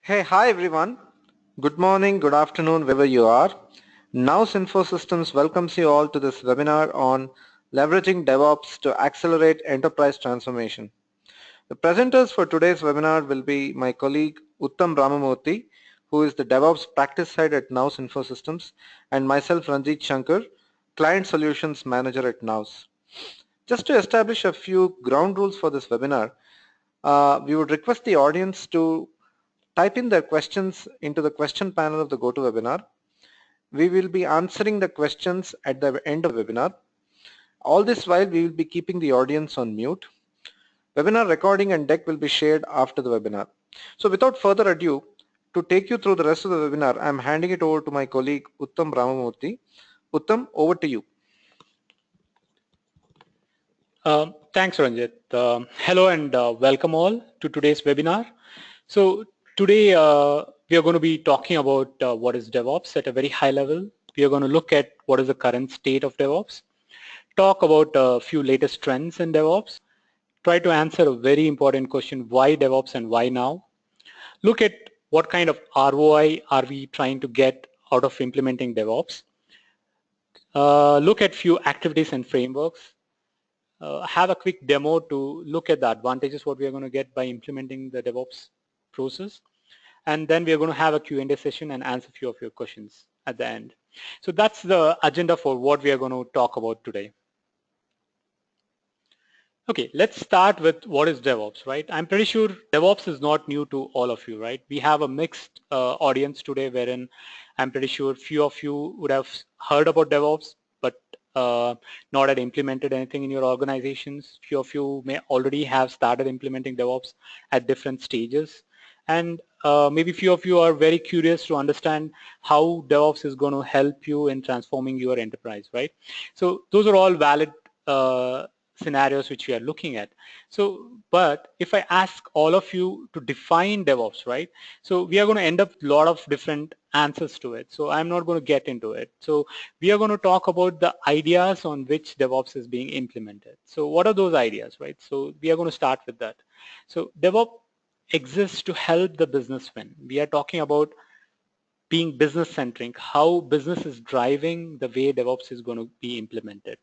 Hey, hi everyone. Good morning, good afternoon, wherever you are. Nous Infosystems welcomes you all to this webinar on leveraging DevOps to accelerate enterprise transformation. The presenters for today's webinar will be my colleague Uttam Ramamurthy, who is the DevOps practice head at Nous Infosystems, and myself Ranjit Shankar, Client Solutions Manager at Nous. Just to establish a few ground rules for this webinar, we would request the audience to type in their questions into the question panel of the GoToWebinar. We will be answering the questions at the end of the webinar. All this while we will be keeping the audience on mute. Webinar recording and deck will be shared after the webinar. So without further ado, to take you through the rest of the webinar, I am handing it over to my colleague Uttam Ramamurthy. Uttam, over to you. Thanks, Ranjit. Hello and welcome all to today's webinar. So today we are going to be talking about what is DevOps at a very high level. We are going to look at what is the current state of DevOps, talk about a few latest trends in DevOps, try to answer a very important question, why DevOps and why now, look at what kind of ROI are we trying to get out of implementing DevOps, look at few activities and frameworks, have a quick demo to look at the advantages what we are going to get by implementing the DevOps process, and then we are going to have a Q&A session and answer a few of your questions at the end. So that's the agenda for what we are going to talk about today. Okay, let's start with what is DevOps, right? I'm pretty sure DevOps is not new to all of you, right? We have a mixed audience today wherein I'm pretty sure few of you would have heard about DevOps, but not had implemented anything in your organizations. Few of you may already have started implementing DevOps at different stages. And maybe few of you are very curious to understand how DevOps is going to help you in transforming your enterprise, right? So those are all valid scenarios which we are looking at. So, but if I ask all of you to define DevOps, right? So we are going to end up a lot of different answers to it. So I'm not going to get into it. So we are going to talk about the ideas on which DevOps is being implemented. So what are those ideas, right? So we are going to start with that. So DevOps exists to help the business win. We are talking about being business centric, how business is driving the way DevOps is going to be implemented.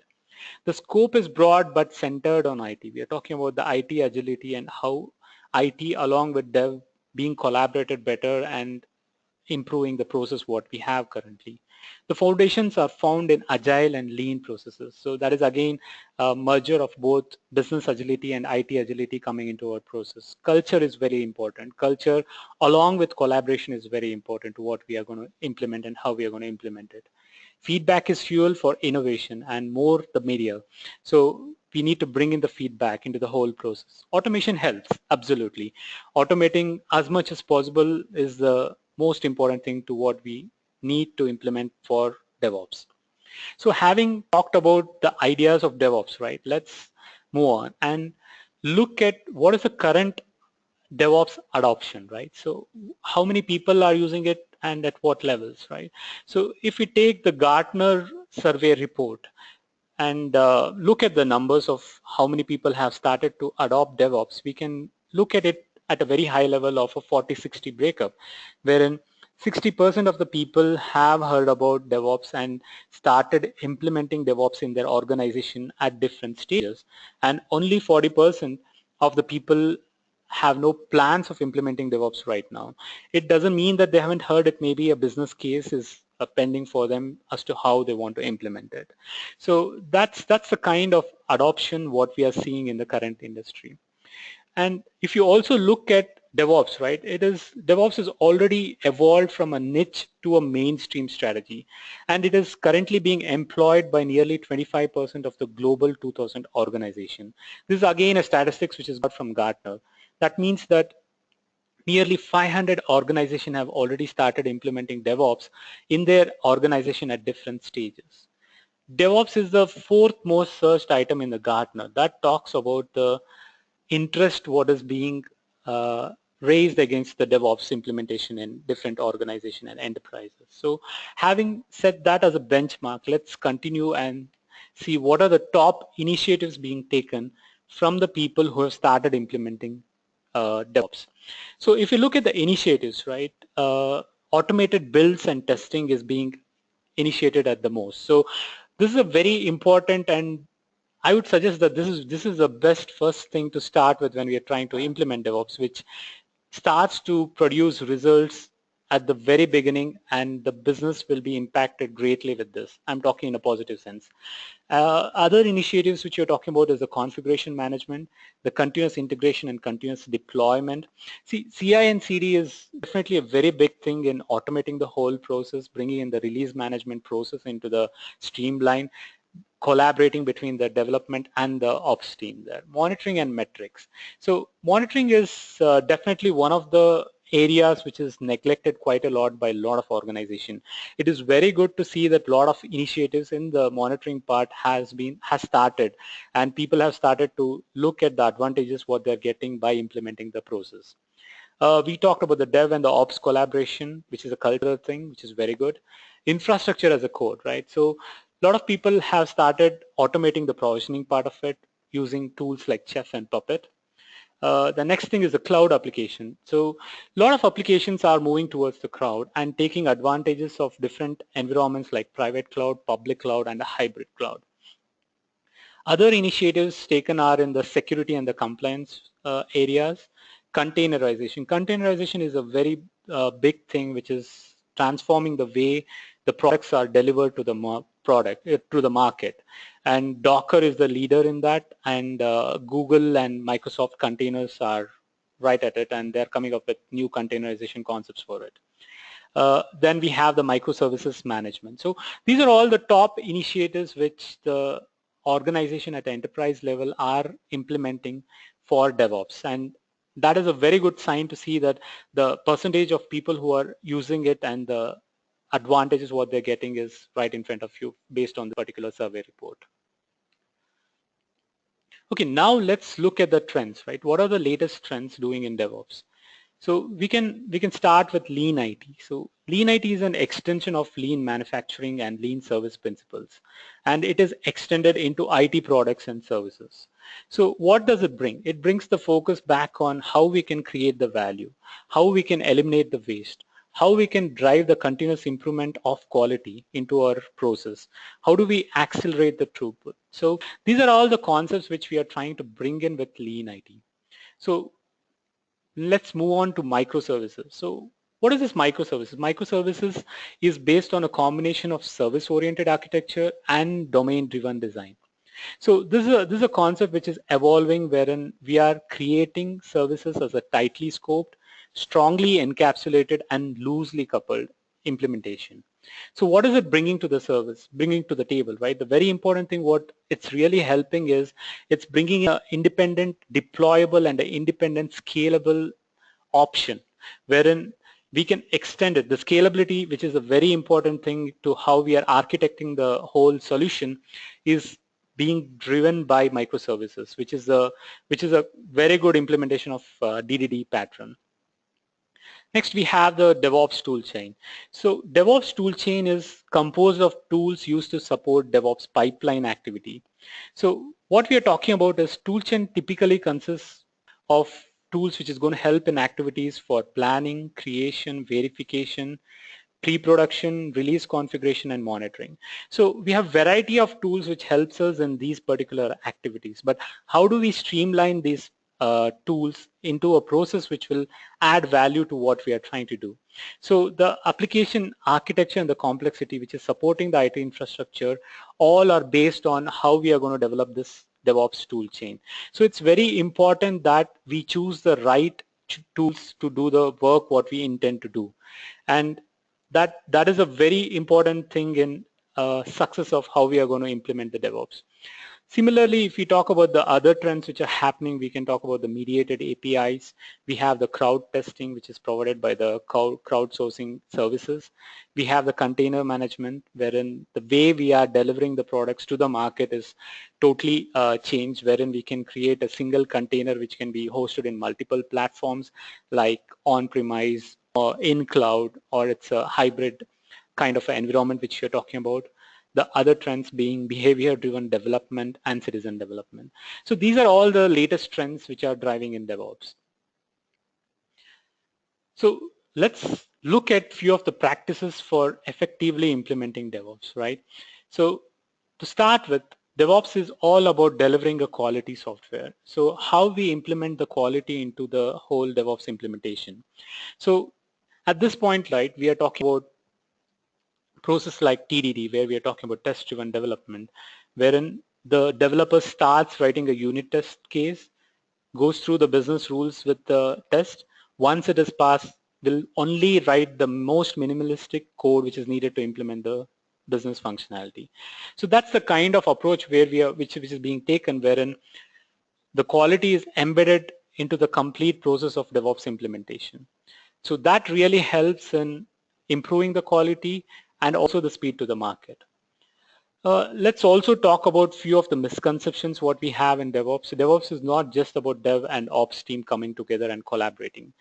The scope is broad but centered on IT. We are talking about the IT agility and how IT along with dev being collaborated better and improving the process what we have currently. The foundations are found in agile and lean processes. So that is again a merger of both business agility and IT agility coming into our process. Culture is very important. Culture along with collaboration is very important to what we are going to implement and how we are going to implement it. Feedback is fuel for innovation, and more the merrier. So we need to bring in the feedback into the whole process. Automation helps, absolutely. Automating as much as possible is the most important thing to what we need to implement for DevOps. So having talked about the ideas of DevOps, right, let's move on and look at what is the current DevOps adoption, right? So how many people are using it and at what levels, right? So if we take the Gartner survey report and look at the numbers of how many people have started to adopt DevOps, we can look at it at a very high level of a 40-60 breakup, wherein 60% of the people have heard about DevOps and started implementing DevOps in their organization at different stages, and only 40% of the people have no plans of implementing DevOps right now. It doesn't mean that they haven't heard it. Maybe a business case is pending for them as to how they want to implement it. So that's the kind of adoption what we are seeing in the current industry. And if you also look at DevOps, right, DevOps is already evolved from a niche to a mainstream strategy, and it is currently being employed by nearly 25% of the global 2000 organization. This is again a statistics which is got from Gartner. That means that nearly 500 organizations have already started implementing DevOps in their organization at different stages. DevOps is the fourth most searched item in the Gartner. That talks about the interest what is being raised against the DevOps implementation in different organizations and enterprises. So having set that as a benchmark, let's continue and see what are the top initiatives being taken from the people who have started implementing DevOps. So if you look at the initiatives, right, automated builds and testing is being initiated at the most. So this is a very important, and I would suggest that this is the best first thing to start with when we are trying to implement DevOps, which starts to produce results at the very beginning, and the business will be impacted greatly with this. I'm talking in a positive sense. Other initiatives which you're talking about is the configuration management, the continuous integration and continuous deployment. See, CI and CD is definitely a very big thing in automating the whole process, bringing in the release management process into the streamline, collaborating between the development and the ops team there. Monitoring and metrics. So monitoring is definitely one of the areas which is neglected quite a lot by a lot of organization. It is very good to see that a lot of initiatives in the monitoring part has started, and people have started to look at the advantages what they're getting by implementing the process. We talked about the dev and the ops collaboration, which is a cultural thing, which is very good. Infrastructure as a code, right? So a lot of people have started automating the provisioning part of it using tools like Chef and Puppet. The next thing is the cloud application. So a lot of applications are moving towards the cloud and taking advantages of different environments like private cloud, public cloud, and a hybrid cloud. Other initiatives taken are in the security and the compliance areas. Containerization. Containerization is a very big thing which is transforming the way the products are delivered to the to the market. And Docker is the leader in that, and Google and Microsoft containers are right at it, and they're coming up with new containerization concepts for it. Then we have the microservices management. So these are all the top initiatives which the organization at the enterprise level are implementing for DevOps, and that is a very good sign to see that the percentage of people who are using it and the advantages what they're getting is right in front of you based on the particular survey report. Okay, now let's look at the trends, right? What are the latest trends doing in DevOps? So we can start with Lean IT. So Lean IT is an extension of Lean manufacturing and Lean service principles, and it is extended into IT products and services. So what does it bring? It brings the focus back on how we can create the value, how we can eliminate the waste, how we can drive the continuous improvement of quality into our process, how do we accelerate the throughput. So these are all the concepts which we are trying to bring in with Lean IT. So let's move on to microservices. So what is this microservices? Microservices is based on a combination of service-oriented architecture and domain-driven design. So this is a concept which is evolving, wherein we are creating services as a tightly scoped, strongly encapsulated, and loosely coupled implementation. So what is it bringing to the service, bringing to the table, right? The very important thing what it's really helping is it's bringing an independent deployable and an independent scalable option, wherein we can extend it. The scalability, which is a very important thing to how we are architecting the whole solution, is being driven by microservices, which is a very good implementation of DDD pattern. Next, we have the DevOps toolchain. So DevOps toolchain is composed of tools used to support DevOps pipeline activity. So what we are talking about is toolchain typically consists of tools which is going to help in activities for planning, creation, verification, pre-production, release configuration, and monitoring. So we have variety of tools which helps us in these particular activities. But how do we streamline these tools into a process which will add value to what we are trying to do? So the application architecture and the complexity which is supporting the IT infrastructure all are based on how we are going to develop this DevOps tool chain. So it's very important that we choose the right tools to do the work what we intend to do. And that is a very important thing in success of how we are going to implement the DevOps. Similarly, if we talk about the other trends which are happening, we can talk about the mediated APIs. We have the crowd testing, which is provided by the crowdsourcing services. We have the container management, wherein the way we are delivering the products to the market is totally changed, wherein we can create a single container which can be hosted in multiple platforms like on-premise or in cloud, or it's a hybrid kind of an environment which you're talking about. The other trends being behavior-driven development and citizen development. So these are all the latest trends which are driving in DevOps. So let's look at few of the practices for effectively implementing DevOps, right? So to start with, DevOps is all about delivering a quality software. So how we implement the quality into the whole DevOps implementation. So at this point, right, we are talking about process like TDD, where we are talking about test-driven development, wherein the developer starts writing a unit test case, goes through the business rules with the test. Once it is passed, will only write the most minimalistic code which is needed to implement the business functionality. So that's the kind of approach where we are, which is being taken, wherein the quality is embedded into the complete process of DevOps implementation. So that really helps in improving the quality and also the speed to the market. Let's also talk about few of the misconceptions what we have in DevOps. So DevOps is not just about dev and ops team coming together and collaborating.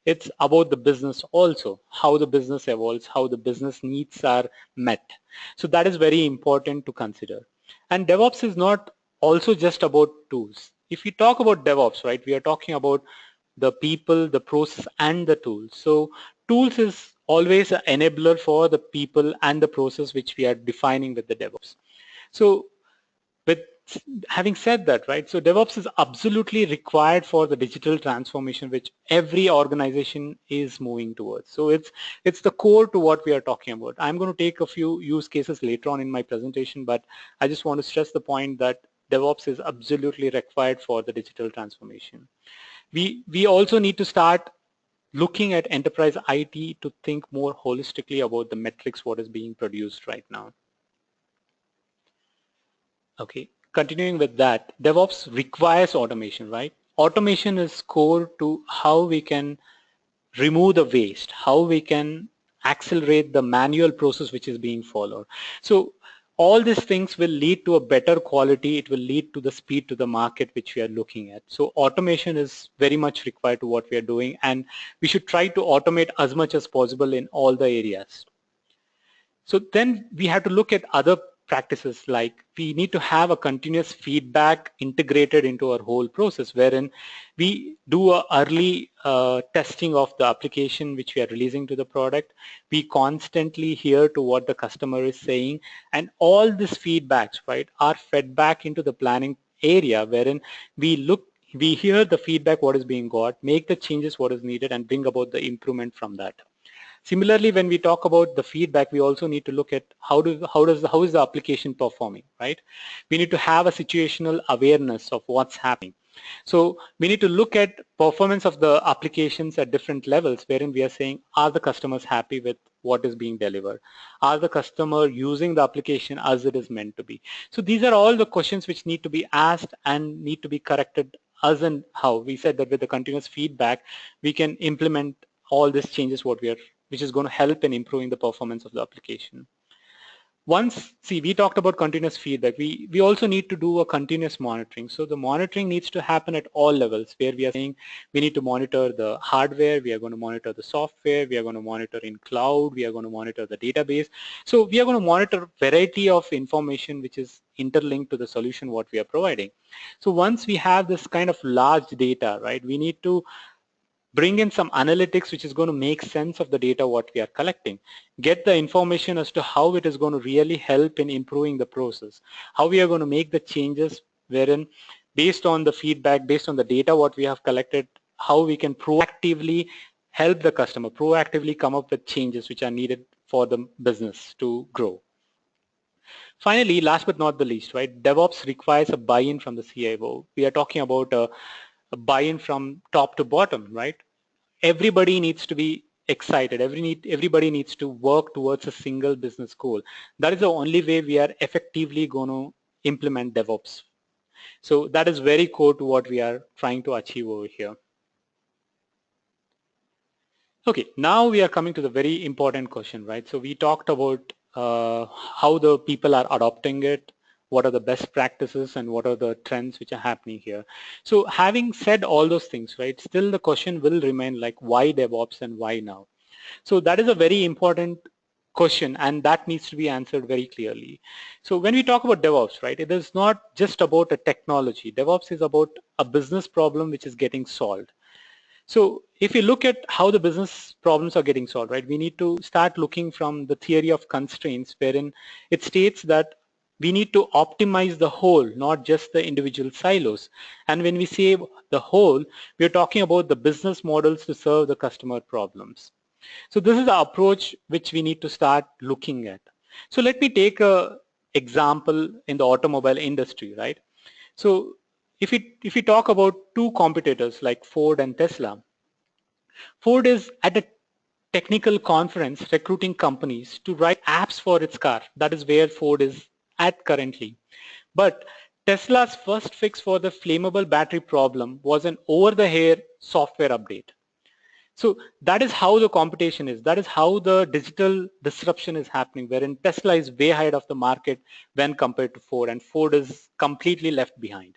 It's about the business also, how the business evolves, how the business needs are met. So that is very important to consider. And DevOps is not also just about tools. If we talk about DevOps, right, we are talking about the people, the process, and the tools. So tools is always an enabler for the people and the process which we are defining with the DevOps. So with having said that, right, so DevOps is absolutely required for the digital transformation which every organization is moving towards. So it's the core to what we are talking about. I'm going to take a few use cases later on in my presentation, but I just want to stress the point that DevOps is absolutely required for the digital transformation. We also need to start looking at enterprise IT to think more holistically about the metrics what is being produced right now. Okay, continuing with that, DevOps requires automation, right? Automation is core to how we can remove the waste, how we can accelerate the manual process which is being followed. So all these things will lead to a better quality, it will lead to the speed to the market which we are looking at. So automation is very much required to what we are doing, and we should try to automate as much as possible in all the areas. So then we have to look at other practices, like we need to have a continuous feedback integrated into our whole process, wherein we do a early testing of the application which we are releasing to the product. We constantly hear to what the customer is saying, and all these feedbacks, right, are fed back into the planning area, wherein we hear the feedback what is being got, make the changes what is needed, and bring about the improvement from that. Similarly, when we talk about the feedback, we also need to look at how is the application performing, right? We need to have a situational awareness of what's happening. So we need to look at performance of the applications at different levels, wherein we are saying, are the customers happy with what is being delivered? Are the customer using the application as it is meant to be? So these are all the questions which need to be asked and need to be corrected as and how. We said that with the continuous feedback, we can implement all these changes which is going to help in improving the performance of the application. We talked about continuous feedback. We also need to do a continuous monitoring. So the monitoring needs to happen at all levels, where we are saying we need to monitor the hardware, we are going to monitor the software, we are going to monitor in cloud, we are going to monitor the database. So we are going to monitor variety of information which is interlinked to the solution what we are providing. So once we have this kind of large data, right, we need to bring in some analytics which is going to make sense of the data what we are collecting, get the information as to how it is going to really help in improving the process, how we are going to make the changes, wherein based on the feedback, based on the data what we have collected, how we can proactively help the customer, proactively come up with changes which are needed for the business to grow. Finally, last but not the least, right, DevOps requires a buy-in from the CIO. We are talking about a buy-in from top to bottom, right? Everybody needs to be excited. Everybody needs to work towards a single business goal. That is the only way we are effectively going to implement DevOps. So that is very core to what we are trying to achieve over here. Okay, now we are coming to the very important question, right? So we talked about how the people are adopting it, what are the best practices, and what are the trends which are happening here. So having said all those things, right, still the question will remain like, why DevOps and why now? So that is a very important question, and that needs to be answered very clearly. So when we talk about DevOps, right, it is not just about a technology. DevOps is about a business problem which is getting solved. So if you look at how the business problems are getting solved, right, we need to start looking from the theory of constraints, wherein it states that we need to optimize the whole, not just the individual silos. And when we say the whole, we're talking about the business models to serve the customer problems. So this is the approach which we need to start looking at. So let me take a example in the automobile industry, right? So if we talk about two competitors like Ford and Tesla, Ford is at a technical conference recruiting companies to write apps for its car. That is where Ford is at currently. But Tesla's first fix for the flammable battery problem was an over-the-air software update. So that is how the competition is. That is how the digital disruption is happening, wherein Tesla is way ahead of the market when compared to Ford, and Ford is completely left behind.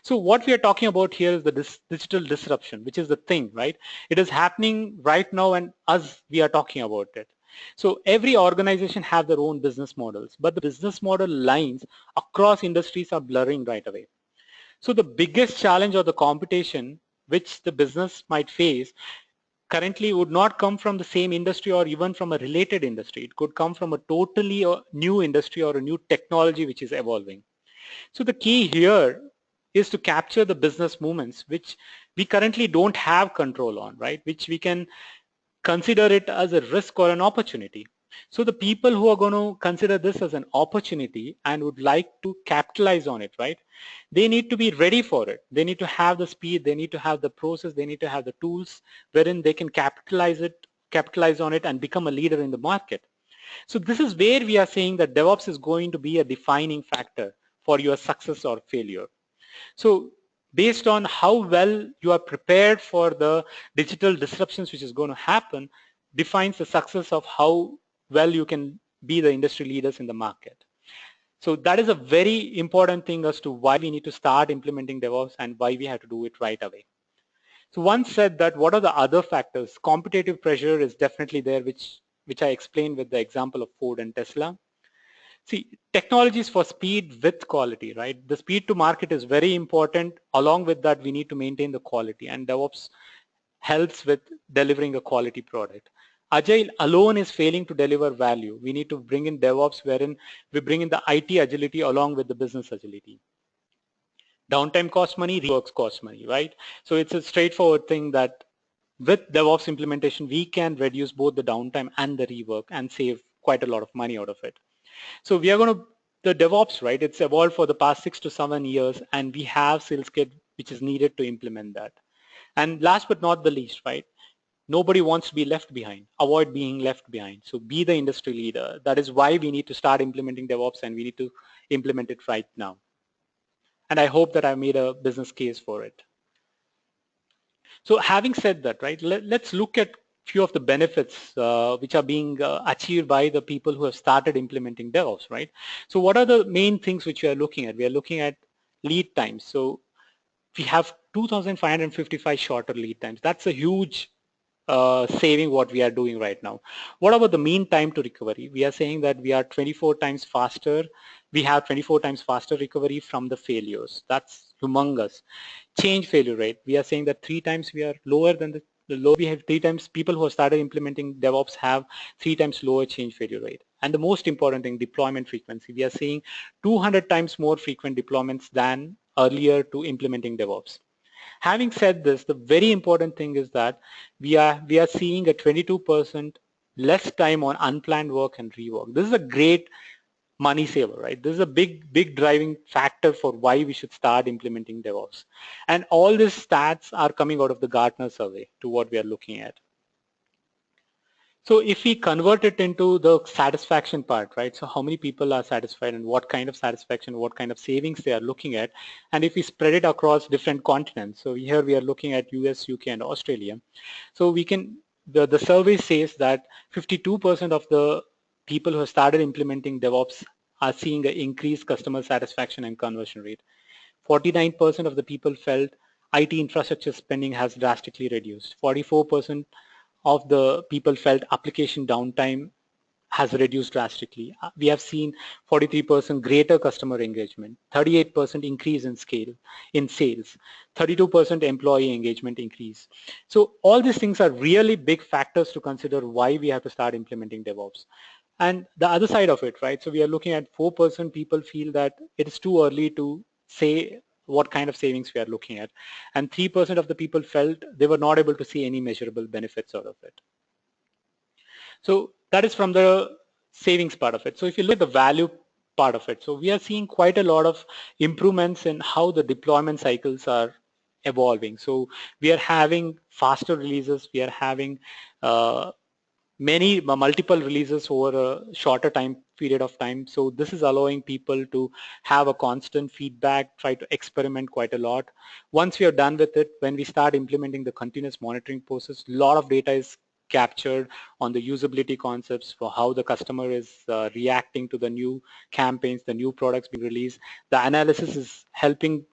So what we are talking about here is the digital disruption, which is the thing, right? It is happening right now, and we are talking about it. So every organization have their own business models, but the business model lines across industries are blurring right away. So the biggest challenge or the competition which the business might face currently would not come from the same industry or even from a related industry. It could come from a totally new industry or a new technology which is evolving. So the key here is to capture the business movements which we currently don't have control on, right? Which we can consider it as a risk or an opportunity. So the people who are going to consider this as an opportunity and would like to capitalize on it, right? They need to be ready for it. They need to have the speed, they need to have the process, they need to have the tools wherein they can capitalize on it and become a leader in the market. So this is where we are saying that DevOps is going to be a defining factor for your success or failure. So based on how well you are prepared for the digital disruptions which is going to happen defines the success of how well you can be the industry leaders in the market. So that is a very important thing as to why we need to start implementing DevOps and why we have to do it right away. So once said that, what are the other factors? Competitive pressure is definitely there, which I explained with the example of Ford and Tesla. See, technologies for speed with quality, right? The speed to market is very important. Along with that, we need to maintain the quality, and DevOps helps with delivering a quality product. Agile alone is failing to deliver value. We need to bring in DevOps wherein we bring in the IT agility along with the business agility. Downtime costs money, reworks cost money, right? So it's a straightforward thing that with DevOps implementation, we can reduce both the downtime and the rework and save quite a lot of money out of it. So we are going to, the DevOps, right, it's evolved for the past 6 to 7 years, and we have sales kit which is needed to implement that. And last but not the least, right, nobody wants to be left behind. Avoid being left behind. So be the industry leader. That is why we need to start implementing DevOps, and we need to implement it right now. And I hope that I made a business case for it. So having said that, right, let's look at few of the benefits which are being achieved by the people who have started implementing DevOps, right? So what are the main things which we are looking at? We are looking at lead times. So we have 2,555 shorter lead times. That's a huge saving what we are doing right now. What about the mean time to recovery? We are saying that we are 24 times faster. We have 24 times faster recovery from the failures. That's humongous. Change failure rate. We are saying that 3 times we are lower than the low. We have 3 times people who have started implementing DevOps have 3 times lower change failure rate. And the most important thing, deployment frequency. We are seeing 200 times more frequent deployments than earlier to implementing DevOps. Having said this, the very important thing is that we are seeing a 22% less time on unplanned work and rework. This is a great money saver, right? This is a big driving factor for why we should start implementing DevOps. And all these stats are coming out of the Gartner survey to what we are looking at. So if we convert it into the satisfaction part, right? So how many people are satisfied and what kind of satisfaction, what kind of savings they are looking at. And if we spread it across different continents, so here we are looking at US, UK, and Australia. So we can, the survey says that 52% of the people who have started implementing DevOps are seeing an increased customer satisfaction and conversion rate. 49% of the people felt IT infrastructure spending has drastically reduced. 44% of the people felt application downtime has reduced drastically. We have seen 43% greater customer engagement, 38% increase in sales, 32% employee engagement increase. So all these things are really big factors to consider why we have to start implementing DevOps. And the other side of it, right? So we are looking at 4% people feel that it is too early to say what kind of savings we are looking at. And 3% of the people felt they were not able to see any measurable benefits out of it. So that is from the savings part of it. So if you look at the value part of it, so we are seeing quite a lot of improvements in how the deployment cycles are evolving. So we are having faster releases, we are having multiple releases over a shorter time period of time. So this is allowing people to have a constant feedback, try to experiment quite a lot. Once we are done with it, when we start implementing the continuous monitoring process, a lot of data is captured on the usability concepts for how the customer is reacting to the new campaigns, the new products being released. The analysis is helping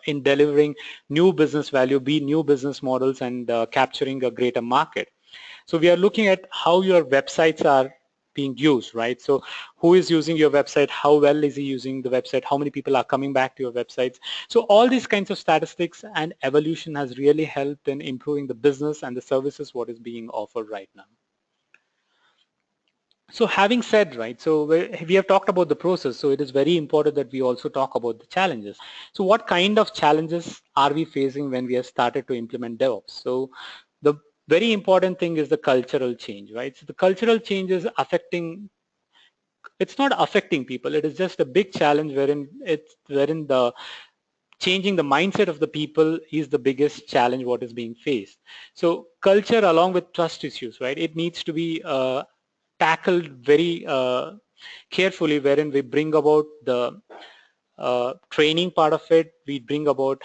in delivering new business value, new business models, and capturing a greater market. So we are looking at how your websites are being used, right? So who is using your website? How well is he using the website? How many people are coming back to your websites? So all these kinds of statistics and evolution has really helped in improving the business and the services what is being offered right now. So having said, right, so we have talked about the process, so it is very important that we also talk about the challenges. So what kind of challenges are we facing when we have started to implement DevOps? So the very important thing is the cultural change, right? So the cultural change is it's not affecting people, it is just a big challenge wherein the changing the mindset of the people is the biggest challenge what is being faced. So culture along with trust issues, right? It needs to be tackled very carefully, wherein we bring about the training part of it, we bring about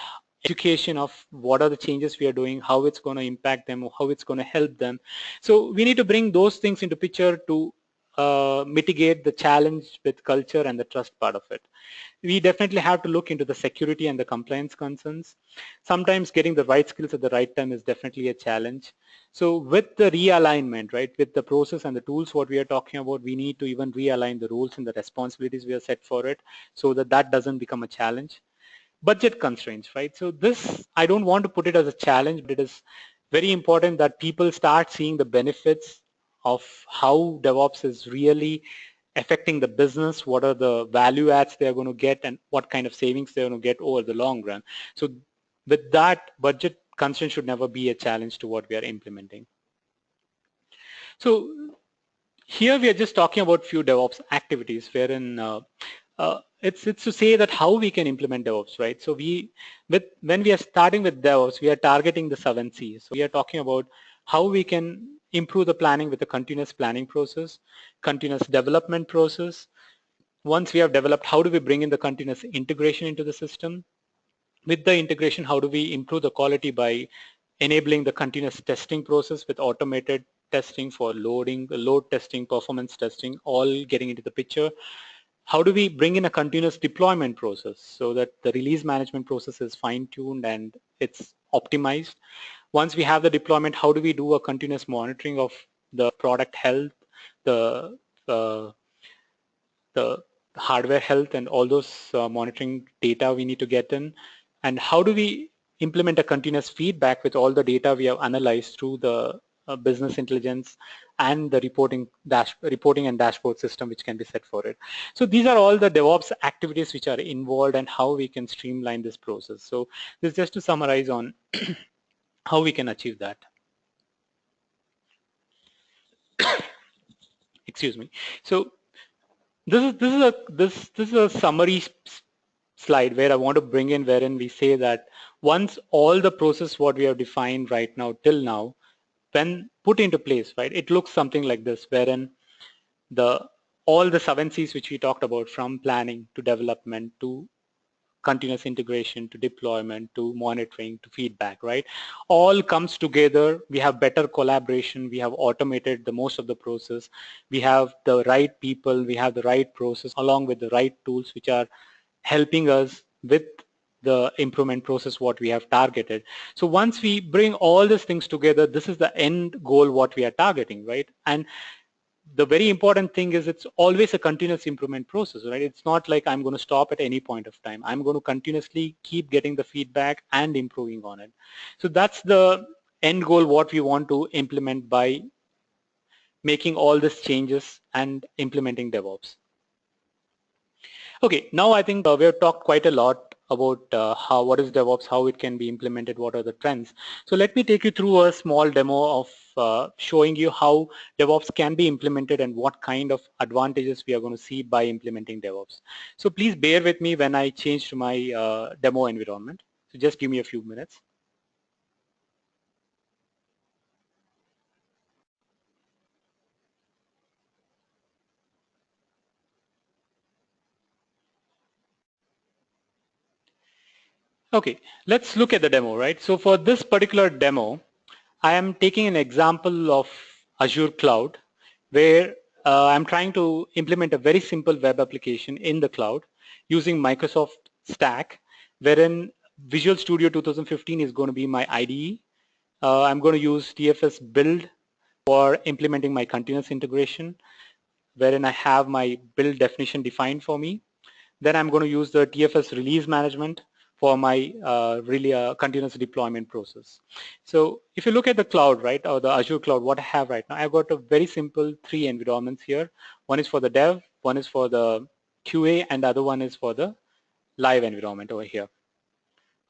education of what are the changes we are doing, how it's going to impact them, how it's going to help them. So we need to bring those things into picture to mitigate the challenge with culture and the trust part of it. We definitely have to look into the security and the compliance concerns. Sometimes getting the right skills at the right time is definitely a challenge. So with the realignment, right, with the process and the tools what we are talking about, we need to even realign the roles and the responsibilities we are set for it so that that doesn't become a challenge. Budget constraints, right? So this, I don't want to put it as a challenge, but it is very important that people start seeing the benefits of how DevOps is really affecting the business, what are the value adds they're going to get, and what kind of savings they're going to get over the long run. So with that, budget constraint should never be a challenge to what we are implementing. So here we are just talking about few DevOps activities wherein it's to say that how we can implement DevOps, right? So when we are starting with DevOps, we are targeting the 7 C's. So we are talking about how we can improve the planning with the continuous planning process, continuous development process. Once we have developed, how do we bring in the continuous integration into the system? With the integration, how do we improve the quality by enabling the continuous testing process with automated testing for loading, load testing, performance testing, all getting into the picture? How do we bring in a continuous deployment process so that the release management process is fine-tuned and it's optimized? Once we have the deployment, how do we do a continuous monitoring of the product health, the hardware health, and all those monitoring data we need to get in? And how do we implement a continuous feedback with all the data we have analyzed through the business intelligence and the reporting and dashboard system which can be set for it? So these are all the DevOps activities which are involved and how we can streamline this process. So this is just to summarize on how we can achieve that. Excuse me. So this is a summary slide where I want to bring in wherein we say that once all the process what we have defined right now till now, when put into place, right, it looks something like this, wherein all the 7 C's which we talked about, from planning to development to continuous integration to deployment to monitoring to feedback, right, all comes together. We have better collaboration, we have automated the most of the process, we have the right people, we have the right process along with the right tools which are helping us with the improvement process what we have targeted. So once we bring all these things together, this is the end goal what we are targeting, right? And the very important thing is it's always a continuous improvement process, right? It's not like I'm going to stop at any point of time. I'm going to continuously keep getting the feedback and improving on it. So that's the end goal, what we want to implement by making all these changes and implementing DevOps. Okay, now I think we have talked quite a lot about what is DevOps, how it can be implemented, what are the trends. So let me take you through a small demo of showing you how DevOps can be implemented and what kind of advantages we are going to see by implementing DevOps. So please bear with me when I change to my demo environment. So just give me a few minutes. Okay, let's look at the demo, right? So for this particular demo, I am taking an example of Azure Cloud where I'm trying to implement a very simple web application in the cloud using Microsoft Stack, wherein Visual Studio 2015 is going to be my IDE. I'm going to use TFS build for implementing my continuous integration, wherein I have my build definition defined for me. Then I'm going to use the TFS release management for my really continuous deployment process. So if you look at the cloud, right, or the Azure cloud, what I have right now, I've got a very simple 3 environments here. One is for the dev, one is for the QA, and the other one is for the live environment over here.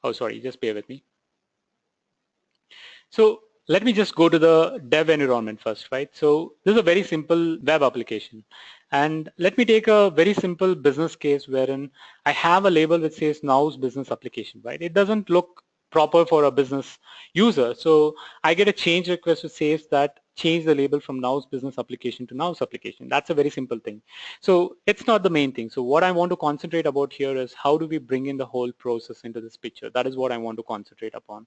Oh, sorry, just bear with me. So let me just go to the dev environment first, right? So this is a very simple web application. And let me take a very simple business case wherein I have a label that says Nous business application, right? It doesn't look proper for a business user. So I get a change request that says that change the label from Nous business application to Nous application. That's a very simple thing. So it's not the main thing. So what I want to concentrate about here is how do we bring in the whole process into this picture? That is what I want to concentrate upon.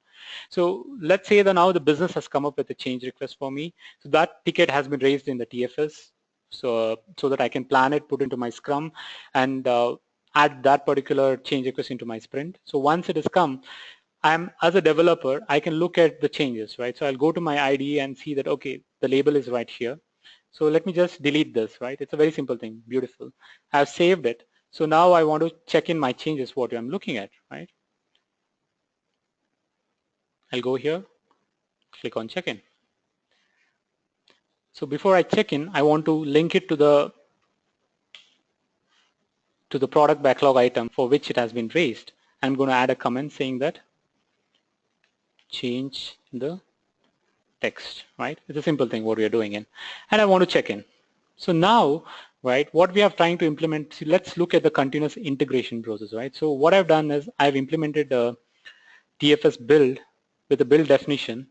So let's say that now the business has come up with a change request for me. So that ticket has been raised in the TFS so that I can plan it, put into my Scrum, and add that particular change request into my sprint. So once it has come, as a developer, I can look at the changes, right? So I'll go to my IDE and see that, okay, the label is right here. So let me just delete this, right? It's a very simple thing, beautiful. I've saved it. So now I want to check in my changes, what I'm looking at, right? I'll go here, click on check-in. So before I check in, I want to link it to the product backlog item for which it has been raised. I'm going to add a comment saying that change the text, right? It's a simple thing what we are doing in. And I want to check in. So now, right, what we are trying to implement, see, let's look at the continuous integration process, right? So what I've done is I've implemented a TFS build with a build definition,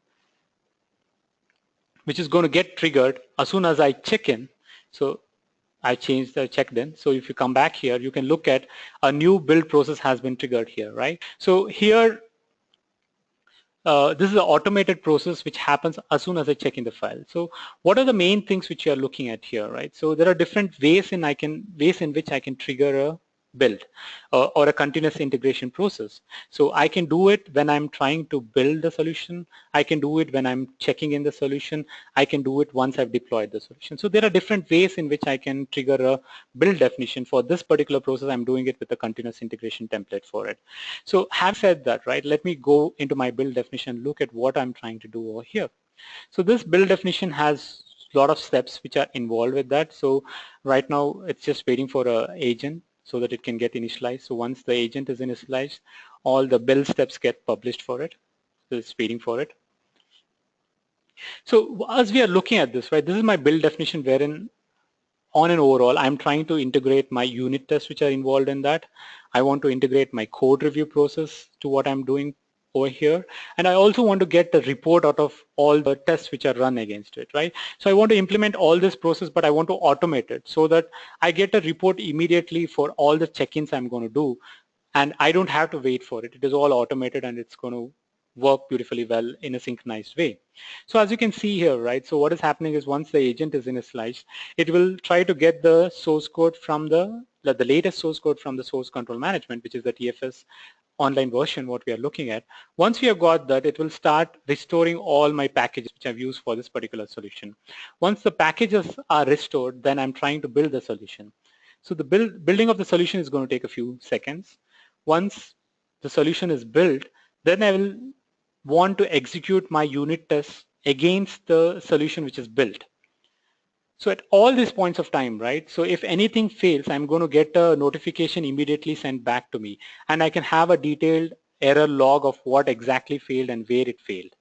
which is going to get triggered as soon as I check in. So I changed the checked in. So if you come back here, you can look at a new build process has been triggered here, right? So here, this is an automated process which happens as soon as I check in the file. So what are the main things which you are looking at here, right? So there are different ways in which I can trigger a build or a continuous integration process. So I can do it when I'm trying to build the solution. I can do it when I'm checking in the solution. I can do it once I've deployed the solution. So there are different ways in which I can trigger a build definition. For this particular process, I'm doing it with a continuous integration template for it. So having said that, right, let me go into my build definition, look at what I'm trying to do over here. So this build definition has a lot of steps which are involved with that. So right now it's just waiting for an agent so that it can get initialized. So once the agent is initialized, all the build steps get published for it. So it's waiting for it. So as we are looking at this, right, this is my build definition wherein on an overall, I'm trying to integrate my unit tests which are involved in that. I want to integrate my code review process to what I'm doing over here. And I also want to get the report out of all the tests which are run against it, right? So I want to implement all this process, but I want to automate it so that I get a report immediately for all the check-ins I'm going to do. And I don't have to wait for it. It is all automated and it's going to work beautifully well in a synchronized way. So as you can see here, right, so what is happening is once the agent is initialized, it will try to get the source code from the latest source code from the source control management, which is the TFS online version, what we are looking at, once we have got that, it will start restoring all my packages which I've used for this particular solution. Once the packages are restored, then I'm trying to build the solution. So the building of the solution is going to take a few seconds. Once the solution is built, then I will want to execute my unit tests against the solution which is built. So at all these points of time, right? So if anything fails, I'm going to get a notification immediately sent back to me, and I can have a detailed error log of what exactly failed and where it failed.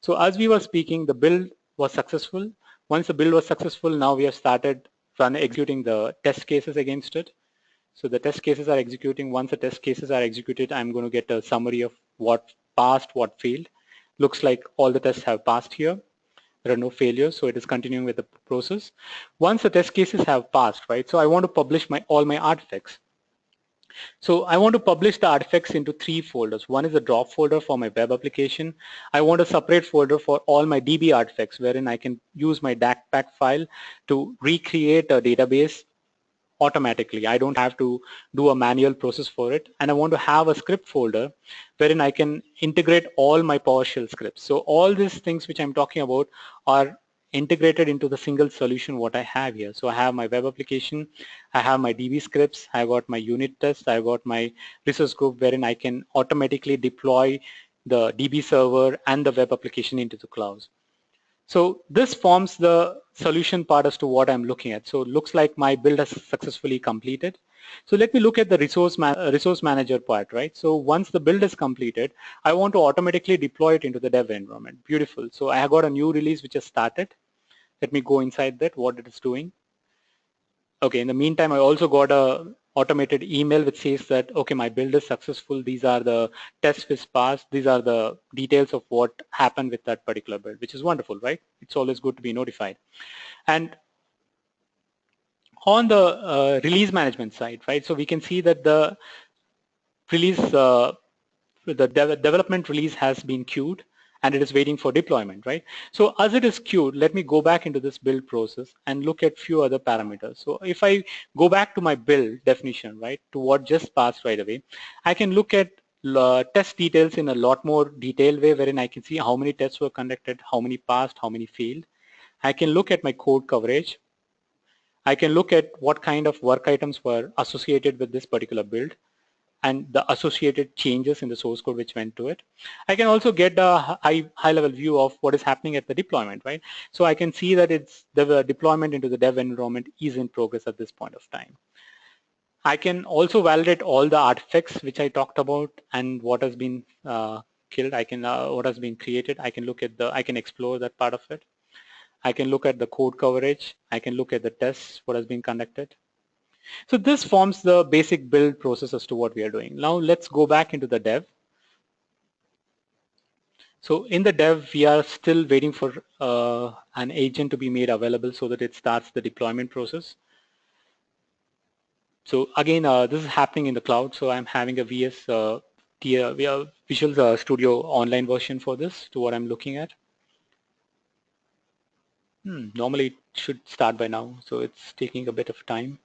So as we were speaking, the build was successful. Once the build was successful, now we have started executing the test cases against it. So the test cases are executing. Once the test cases are executed, I'm going to get a summary of what passed, what failed. Looks like all the tests have passed here. There are no failures, so it is continuing with the process. Once the test cases have passed, right, so I want to publish all my artifacts. So I want to publish the artifacts into 3 folders. One is a drop folder for my web application. I want a separate folder for all my DB artifacts, wherein I can use my DACPack file to recreate a database automatically. I don't have to do a manual process for it. And I want to have a script folder wherein I can integrate all my PowerShell scripts. So all these things which I'm talking about are integrated into the single solution what I have here. So I have my web application, I have my DB scripts, I got my unit tests, I got my resource group wherein I can automatically deploy the DB server and the web application into the clouds. So this forms the solution part as to what I'm looking at. So it looks like my build has successfully completed. So let me look at the resource manager part, right? So once the build is completed, I want to automatically deploy it into the dev environment. Beautiful. So I have got a new release which has started. Let me go inside that, what it is doing. Okay, in the meantime, I also got a automated email which says that, okay, my build is successful. These are the tests which passed. These are the details of what happened with that particular build, which is wonderful, right? It's always good to be notified. And on the release management side, right, so we can see that the release, the development release has been queued and it is waiting for deployment, right? So as it is queued, let me go back into this build process and look at few other parameters. So if I go back to my build definition, right, to what just passed right away, I can look at test details in a lot more detailed way wherein I can see how many tests were conducted, how many passed, how many failed. I can look at my code coverage. I can look at what kind of work items were associated with this particular build and the associated changes in the source code which went to it. I can also get a high level view of what is happening at the deployment, right? So I can see that the deployment into the dev environment is in progress at this point of time. I can also validate all the artifacts which I talked about and what has been killed. I can what has been created. I can explore that part of it. I can look at the code coverage. I can look at the tests, what has been conducted. So this forms the basic build process as to what we are doing. Now let's go back into the dev. So in the dev, we are still waiting for an agent to be made available so that it starts the deployment process. So again, this is happening in the cloud. So I'm having a Visual Studio online version for this to what I'm looking at. Normally it should start by now. So it's taking a bit of time.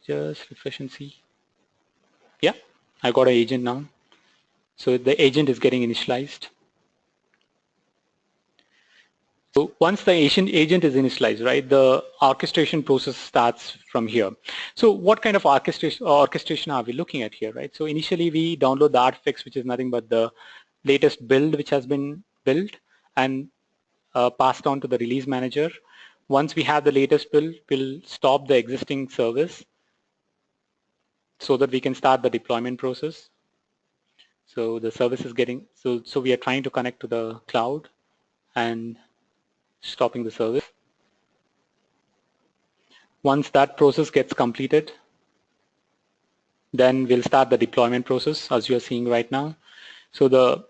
Just refresh and see. Yeah, I got an agent now. So the agent is getting initialized. So once the agent is initialized, right, the orchestration process starts from here. So what kind of orchestration are we looking at here, right? So initially we download the artifacts, which is nothing but the latest build which has been built and passed on to the release manager. Once we have the latest build, we'll stop the existing service so that we can start the deployment process. So the service is getting, so we are trying to connect to the cloud and stopping the service. Once that process gets completed, then we'll start the deployment process as you are seeing right now. So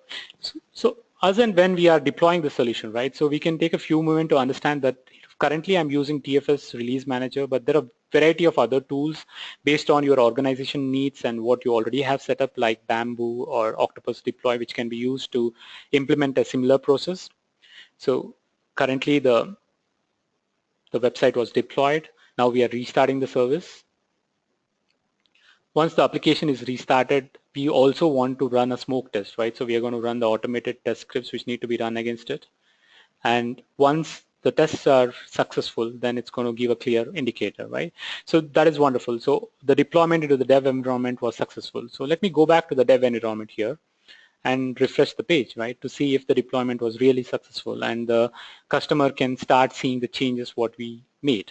as and when we are deploying the solution, right, so we can take a few moments to understand that currently I'm using TFS Release Manager, but there are a variety of other tools based on your organization needs and what you already have set up, like Bamboo or Octopus Deploy, which can be used to implement a similar process. So currently the website was deployed. Now we are restarting the service. once the application is restarted, we also want to run a smoke test, right? So we are going to run the automated test scripts which need to be run against it. And once the tests are successful, then it's going to give a clear indicator, right? So that is wonderful. So the deployment into the dev environment was successful. So let me go back to the dev environment here and refresh the page, right, to see if the deployment was really successful and the customer can start seeing the changes what we made.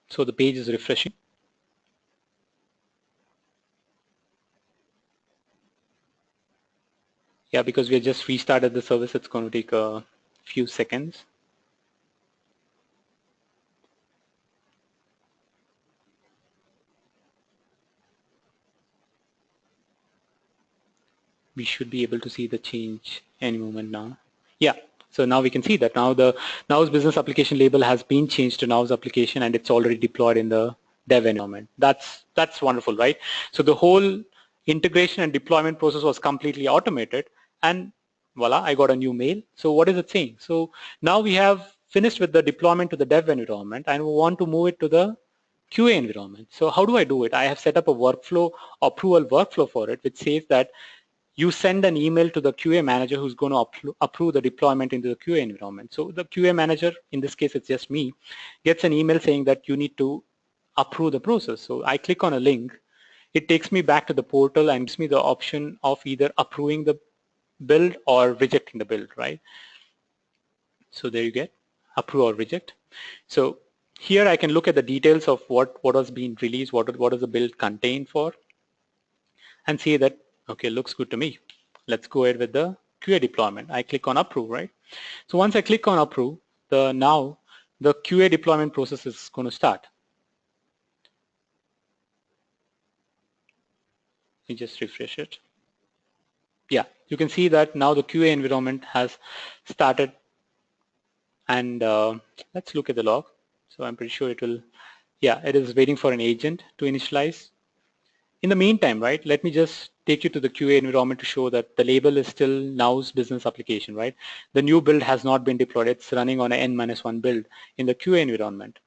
So the page is refreshing. Yeah, because we just restarted the service, it's going to take a few seconds. We should be able to see the change any moment now. Yeah, so now we can see that now the Nous business application label has been changed to Nous application and it's already deployed in the dev environment. That's wonderful, right? So the whole integration and deployment process was completely automated, and voila, I got a new mail. So what is it saying? So now we have finished with the deployment to the dev environment and we want to move it to the QA environment. So how do I do it? I have set up a workflow, approval workflow for it, which says that you send an email to the QA manager who's going to approve the deployment into the QA environment. So the QA manager, in this case it's just me, gets an email saying that you need to approve the process. So I click on a link, it takes me back to the portal and gives me the option of either approving the build or rejecting the build, right? So there you get approve or reject. So here I can look at the details of what has been released, what does the build contain for, and see that, okay, looks good to me. Let's go ahead with the QA deployment. I click on approve, right? So once I click on approve, now the QA deployment process is going to start. You just refresh it. Yeah, you can see that now the QA environment has started, and let's look at the log. So I'm pretty sure it will, yeah, it is waiting for an agent to initialize. In the meantime, right, let me just take you to the QA environment to show that the label is still Nous business application, right? The new build has not been deployed. It's running on an N-1 build in the QA environment.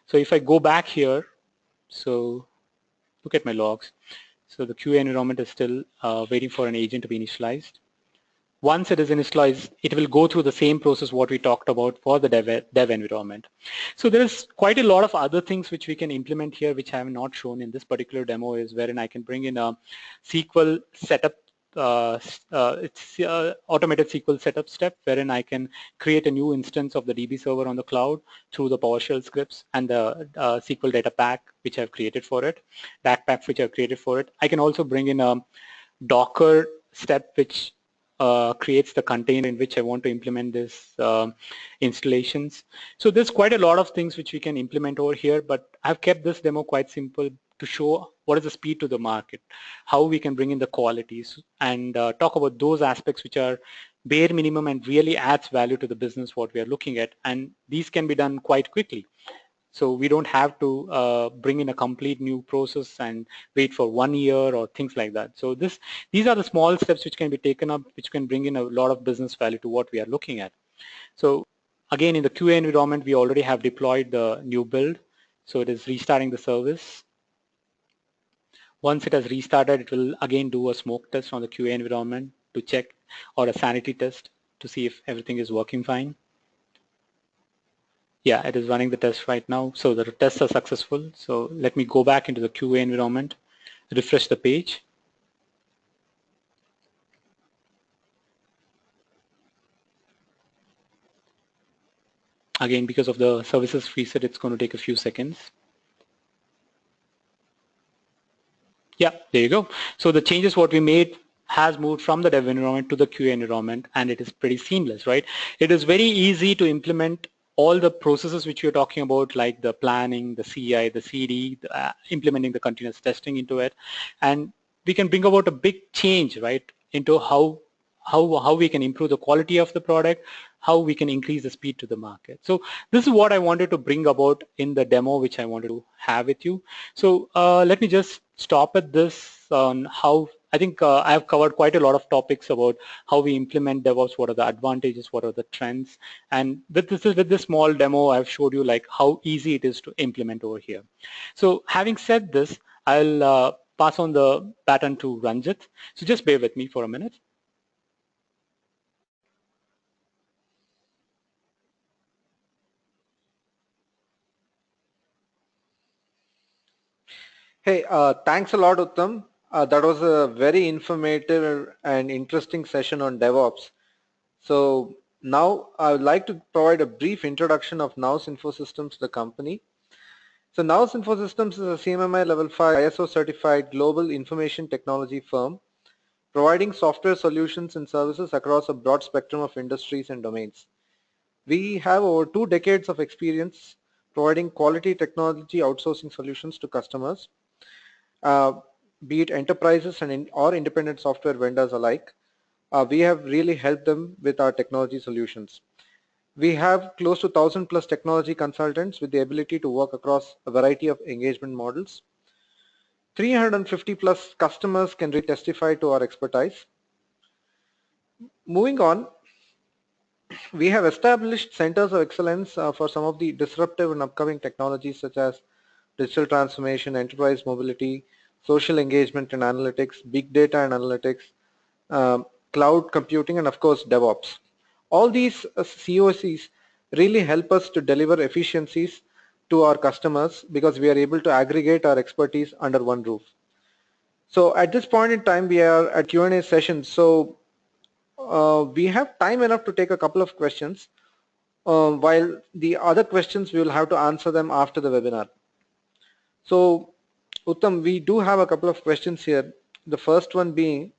So if I go back here, so look at my logs. So the QA environment is still waiting for an agent to be initialized. Once it is initialized, it will go through the same process what we talked about for the dev environment. So there is quite a lot of other things which we can implement here, which I have not shown in this particular demo, is wherein I can bring in a SQL setup, automated SQL setup step, wherein I can create a new instance of the DB server on the cloud through the PowerShell scripts and the SQL data pack which I've created for it, DAC pack which I've created for it. I can also bring in a Docker step which creates the container in which I want to implement this installations. So there's quite a lot of things which we can implement over here, but I've kept this demo quite simple to show what is the speed to the market, how we can bring in the qualities, and talk about those aspects which are bare minimum and really adds value to the business what we are looking at, and these can be done quite quickly. So we don't have to bring in a complete new process and wait for 1 year or things like that. So these are the small steps which can be taken up, which can bring in a lot of business value to what we are looking at. So again, in the QA environment, we already have deployed the new build. So it is restarting the service. Once it has restarted, it will again do a smoke test on the QA environment to check, or a sanity test to see if everything is working fine. Yeah, it is running the test right now. So the tests are successful. So let me go back into the QA environment, refresh the page. Again, because of the services reset, it's going to take a few seconds. Yeah, there you go. So the changes what we made has moved from the dev environment to the QA environment, and it is pretty seamless, right? It is very easy to implement all the processes which you're talking about, like the planning, the CI, the CD, implementing the continuous testing into it, and we can bring about a big change, right, into how we can improve the quality of the product, how we can increase the speed to the market. So this is what I wanted to bring about in the demo which I wanted to have with you. So let me just stop at this on how I think I have covered quite a lot of topics about how we implement DevOps, what are the advantages, what are the trends, and with this small demo, I've showed you like how easy it is to implement over here. So having said this, I'll pass on the baton to Ranjit. So just bear with me for a minute. Hey, thanks a lot, Uttam. That was a very informative and interesting session on DevOps. So now I would like to provide a brief introduction of Nous Infosystems, the company. So Nous Infosystems is a CMMI Level 5 ISO certified global information technology firm providing software solutions and services across a broad spectrum of industries and domains. We have over 2 decades of experience providing quality technology outsourcing solutions to customers, uh, be it enterprises or independent software vendors alike. We have really helped them with our technology solutions. We have close to 1,000 plus technology consultants with the ability to work across a variety of engagement models. 350 plus customers can really testify to our expertise. Moving on, we have established centers of excellence for some of the disruptive and upcoming technologies such as digital transformation, enterprise mobility, social engagement and analytics, big data and analytics, cloud computing, and of course DevOps. All these COCs really help us to deliver efficiencies to our customers because we are able to aggregate our expertise under one roof. So at this point in time, we are at Q&A session. So we have time enough to take a couple of questions, while the other questions we will have to answer them after the webinar. So Uttam, we do have a couple of questions here. The first one being,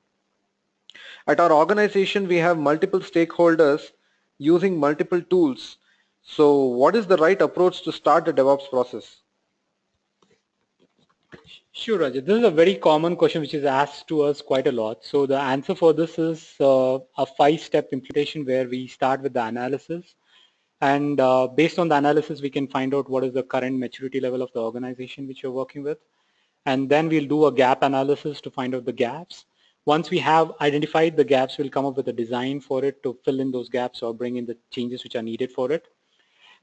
at our organization we have multiple stakeholders using multiple tools. So what is the right approach to start the DevOps process? Sure, Rajat. This is a very common question which is asked to us quite a lot. So the answer for this is a 5-step implementation where we start with the analysis. And based on the analysis, we can find out what is the current maturity level of the organization which you're working with. And then we'll do a gap analysis to find out the gaps. Once we have identified the gaps, we'll come up with a design for it to fill in those gaps or bring in the changes which are needed for it.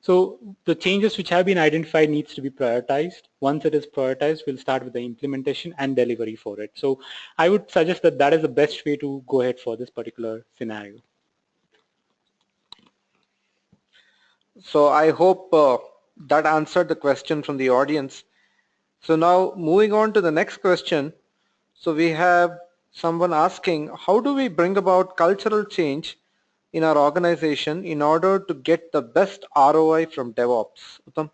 So the changes which have been identified needs to be prioritized. Once it is prioritized, we'll start with the implementation and delivery for it. So I would suggest that that is the best way to go ahead for this particular scenario. So I hope that answered the question from the audience. So now moving on to the next question. So we have someone asking, how do we bring about cultural change in our organization in order to get the best ROI from DevOps? Uttam?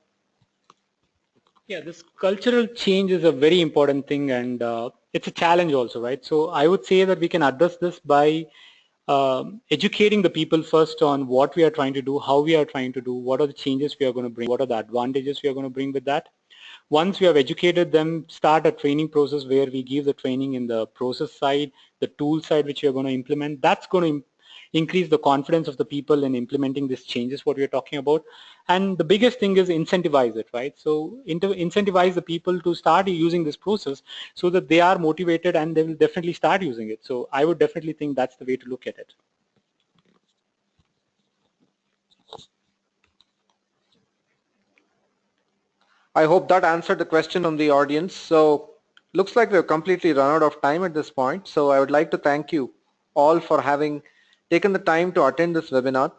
Yeah, this cultural change is a very important thing, and it's a challenge also, right? So I would say that we can address this by educating the people first on what we are trying to do, how we are trying to do, what are the changes we are going to bring, what are the advantages we are going to bring with that. Once we have educated them, start a training process where we give the training in the process side, the tool side which we are going to implement. That's going to increase the confidence of the people in implementing these changes what we are talking about. And the biggest thing is incentivize it, right? So incentivize the people to start using this process so that they are motivated and they will definitely start using it. So I would definitely think that's the way to look at it. I hope that answered the question from the audience. So looks like we've completely run out of time at this point. So I would like to thank you all for having taken the time to attend this webinar.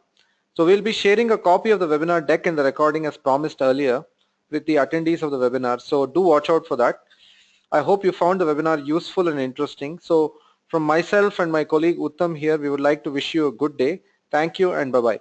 So we'll be sharing a copy of the webinar deck and the recording as promised earlier with the attendees of the webinar. So do watch out for that. I hope you found the webinar useful and interesting. So from myself and my colleague Uttam here, we would like to wish you a good day. Thank you and bye-bye.